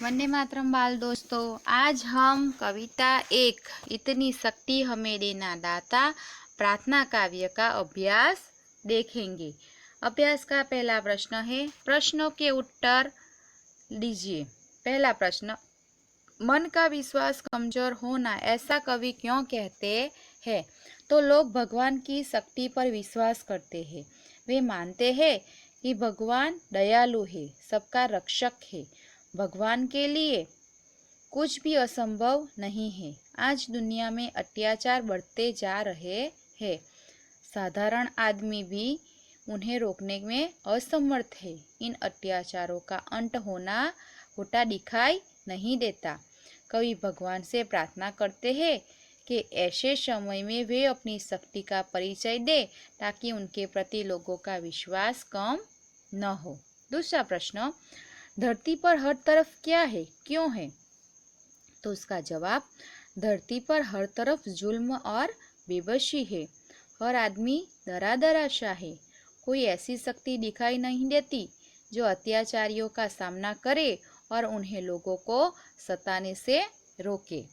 वंदे मातरम बाल दोस्तों, आज हम कविता एक इतनी शक्ति हमें देना दाता प्रार्थना काव्य का अभ्यास देखेंगे। अभ्यास का पहला प्रश्न है, प्रश्नों के उत्तर दीजिए। पहला प्रश्न, मन का विश्वास कमजोर होना ऐसा कवि क्यों कहते हैं? तो लोग भगवान की शक्ति पर विश्वास करते हैं। वे मानते हैं कि भगवान दयालु है, सबका रक्षक है। भगवान के लिए कुछ भी असंभव नहीं है। आज दुनिया में अत्याचार बढ़ते जा रहे हैं। साधारण आदमी भी उन्हें रोकने में असमर्थ है। इन अत्याचारों का अंत होता दिखाई नहीं देता। कवि भगवान से प्रार्थना करते हैं कि ऐसे समय में वे अपनी शक्ति का परिचय दे ताकि उनके प्रति लोगों का विश्वास कम न हो। दूसरा प्रश्न, धरती पर हर तरफ क्या है, क्यों है? तो उसका जवाब, धरती पर हर तरफ जुल्म और बेबसी है। हर आदमी दरा सा है। कोई ऐसी शक्ति दिखाई नहीं देती जो अत्याचारियों का सामना करे और उन्हें लोगों को सताने से रोके।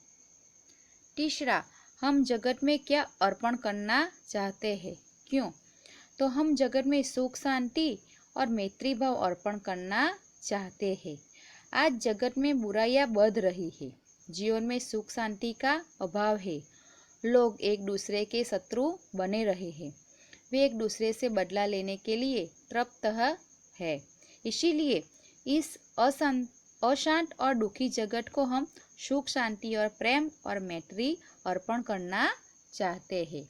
तीसरा, हम जगत में क्या अर्पण करना चाहते हैं, क्यों? तो हम जगत में सुख शांति और मैत्री भाव अर्पण करना चाहते हैं। आज जगत में बुराइयां बढ़ रही है। जीवन में सुख शांति का अभाव है। लोग एक दूसरे के शत्रु बने रहे हैं। वे एक दूसरे से बदला लेने के लिए तृप्त है। इसीलिए इस अशांत और दुखी जगत को हम सुख शांति और प्रेम और मैत्री अर्पण करना चाहते हैं।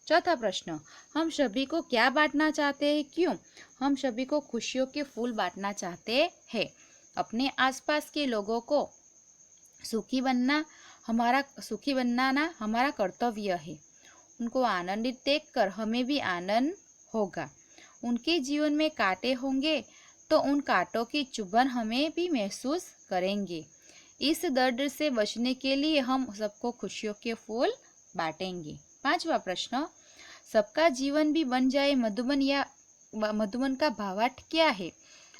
चौथा प्रश्न, हम सभी को क्या बांटना चाहते हैं, क्यों? हम सभी को खुशियों के फूल बांटना चाहते हैं। अपने आसपास के लोगों को सुखी बनना हमारा कर्तव्य है। उनको आनंदित देखकर हमें भी आनंद होगा। उनके जीवन में कांटे होंगे तो उन कांटों की चुभन हमें भी महसूस करेंगे। इस दर्द से बचने के लिए हम सबको खुशियों के फूल बांटेंगे। पांचवा प्रश्न, सबका जीवन भी बन जाए मधुबन या मधुबन का भावार्थ क्या है?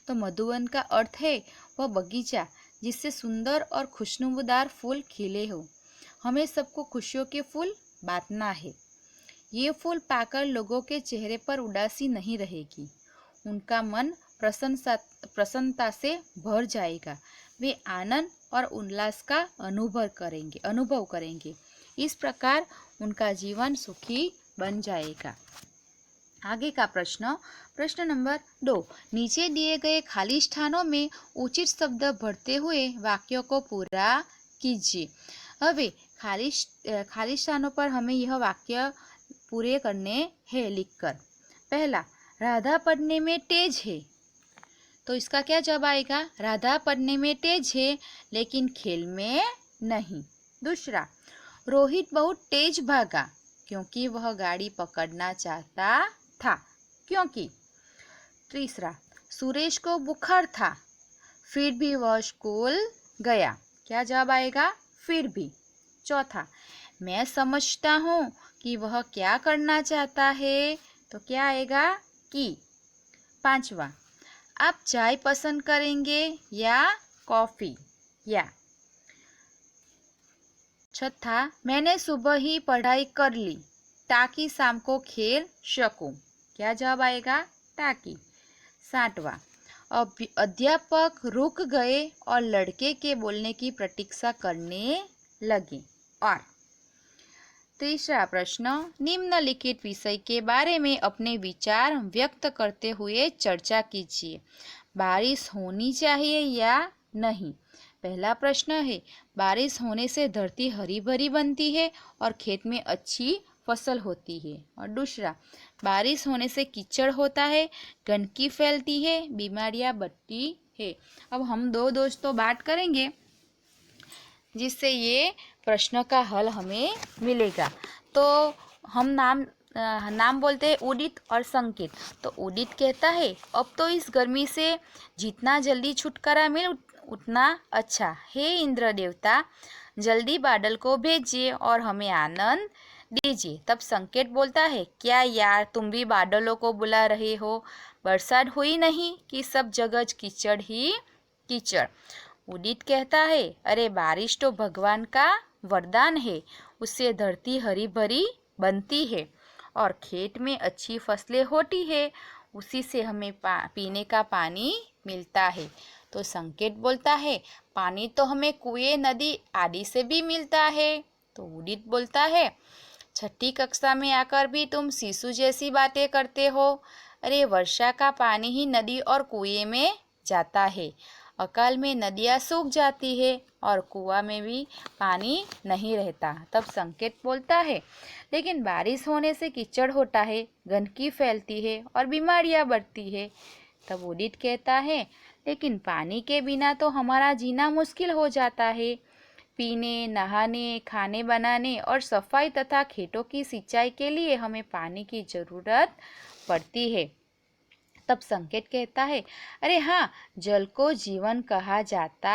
तो मधुबन का अर्थ है वह बगीचा जिससे सुंदर और खुशबूदार फूल खिले हो। हमें सबको खुशियों के फूल बांटना है। ये फूल पाकर लोगों के चेहरे पर उदासी नहीं रहेगी। उनका मन प्रसन्नता से भर जाएगा। वे आनंद और उल्लास का अनुभव करेंगे। इस प्रकार उनका जीवन सुखी बन जाएगा। आगे का प्रश्न नंबर 2, नीचे दिए गए खाली स्थानों में उचित शब्द भरते हुए वाक्यों को पूरा कीजिए। अब खाली स्थानों पर हमें यह वाक्य पूरे करने हैं लिखकर। पहला, राधा पढ़ने में तेज है। तो इसका क्या जवाब आएगा? राधा पढ़ने में तेज है लेकिन खेल में नहीं। दूसरा, रोहित बहुत तेज भागा क्योंकि वह गाड़ी पकड़ना चाहता था, क्योंकि। तीसरा, सुरेश को बुखार था फिर भी वह स्कूल गया। क्या जवाब आएगा? फिर भी। चौथा, मैं समझता हूँ कि वह क्या करना चाहता है। तो क्या आएगा? कि। पांचवा, आप चाय पसंद करेंगे या कॉफी? या। छठा, मैंने सुबह ही पढ़ाई कर ली ताकि शाम को खेल सकूं। क्या जवाब आएगा? ताकि। सातवां, अध्यापक रुक गए और लड़के के बोलने की प्रतीक्षा करने लगे। और तीसरा प्रश्न, निम्नलिखित विषय के बारे में अपने विचार व्यक्त करते हुए चर्चा कीजिए। बारिश होनी चाहिए या नहीं? पहला प्रश्न है, बारिश होने से धरती हरी भरी बनती है और खेत में अच्छी फसल होती है। और दूसरा, बारिश होने से कीचड़ होता है, गंदगी फैलती है, बीमारियां बढ़ती है। अब हम दो दोस्तों बात करेंगे जिससे ये प्रश्न का हल हमें मिलेगा। तो हम नाम बोलते हैं उदित और संकेत। तो उदित कहता है, अब तो इस गर्मी से जितना जल्दी छुटकारा मिले उतना अच्छा। हे इंद्र देवता, जल्दी बादल को भेजिए और हमें आनंद दीजिए। तब संकेत बोलता है, क्या यार, तुम भी बादलों को बुला रहे हो? बरसात हुई नहीं कि सब जगह कीचड़ ही कीचड़। उदित कहता है, अरे बारिश तो भगवान का वरदान है, उससे धरती हरी भरी बनती है और खेत में अच्छी फसलें होती है, उसी से हमें पीने का पानी मिलता है। तो संकेत बोलता है, पानी तो हमें कुएं, नदी आदि से भी मिलता है। तो उदित बोलता है, छठी कक्षा में आकर भी तुम शिशु जैसी बातें करते हो। अरे वर्षा का पानी ही नदी और कुएं में जाता है। अकाल में नदियाँ सूख जाती है और कुआं में भी पानी नहीं रहता। तब संकेत बोलता है, लेकिन बारिश होने से कीचड़ होता है, गंदगी फैलती है और बीमारियां बढ़ती है। तब उदित कहता है, लेकिन पानी के बिना तो हमारा जीना मुश्किल हो जाता है। पीने, नहाने, खाने बनाने और सफाई तथा खेतों की सिंचाई के लिए हमें पानी की ज़रूरत पड़ती है। तब संकेत कहता है, अरे हाँ, जल को जीवन कहा जाता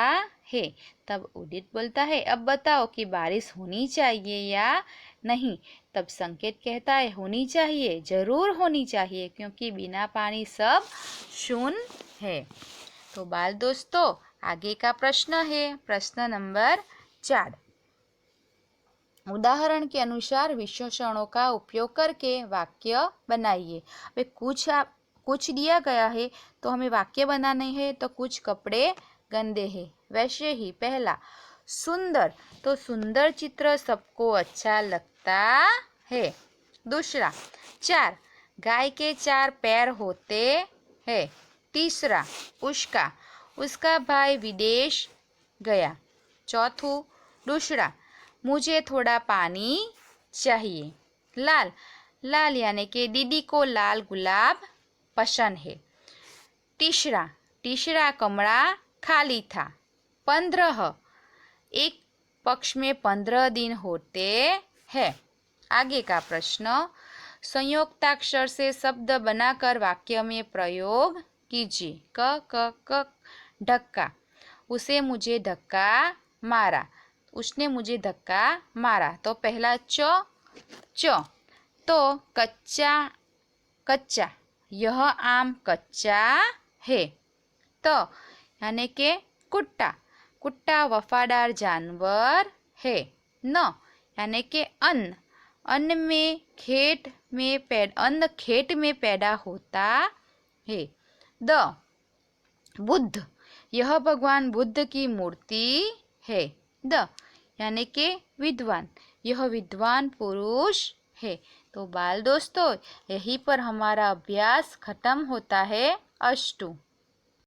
है। तब उदित बोलता है, अब बताओ कि बारिश होनी चाहिए या नहीं। तब संकेत कहता है, होनी चाहिए, जरूर होनी चाहिए, क्योंकि बिना पानी सब शून्य है। तो बाल दोस्तों, आगे का प्रश्न है प्रश्न नंबर 4। उदाहरण के अनुसार विशेषणों का उपयोग करके वाक्य बनाइए। वे कुछ दिया गया है तो हमें वाक्य बनाने हैं। तो कुछ कपड़े गंदे हैं। वैसे ही पहला, सुंदर, तो सुंदर चित्र सबको अच्छा लगता है। दूसरा, 4, गाय के 4 पैर होते हैं। तीसरा, उसका भाई विदेश गया। चौथू, दूसरा, मुझे थोड़ा पानी चाहिए। लाल यानी कि दीदी को लाल गुलाब पसंद है। तीसरा कमरा खाली था। 15, एक पक्ष में 15 दिन होते हैं। आगे का प्रश्न, संयोक्ताक्षर से शब्द बनाकर वाक्य में प्रयोग कीजिए। क धक्का, उसने मुझे धक्का मारा। तो पहला च, तो कच्चा, यह आम कच्चा है। तो यानी के कुत्ता वफादार जानवर है। न यानी के अन्न खेत में पैदा होता है। बुद्ध, यह भगवान बुद्ध की मूर्ति है। यानी के विद्वान, यह विद्वान पुरुष है। तो बाल दोस्तों, यहीं पर हमारा अभ्यास खत्म होता है। अस्तु।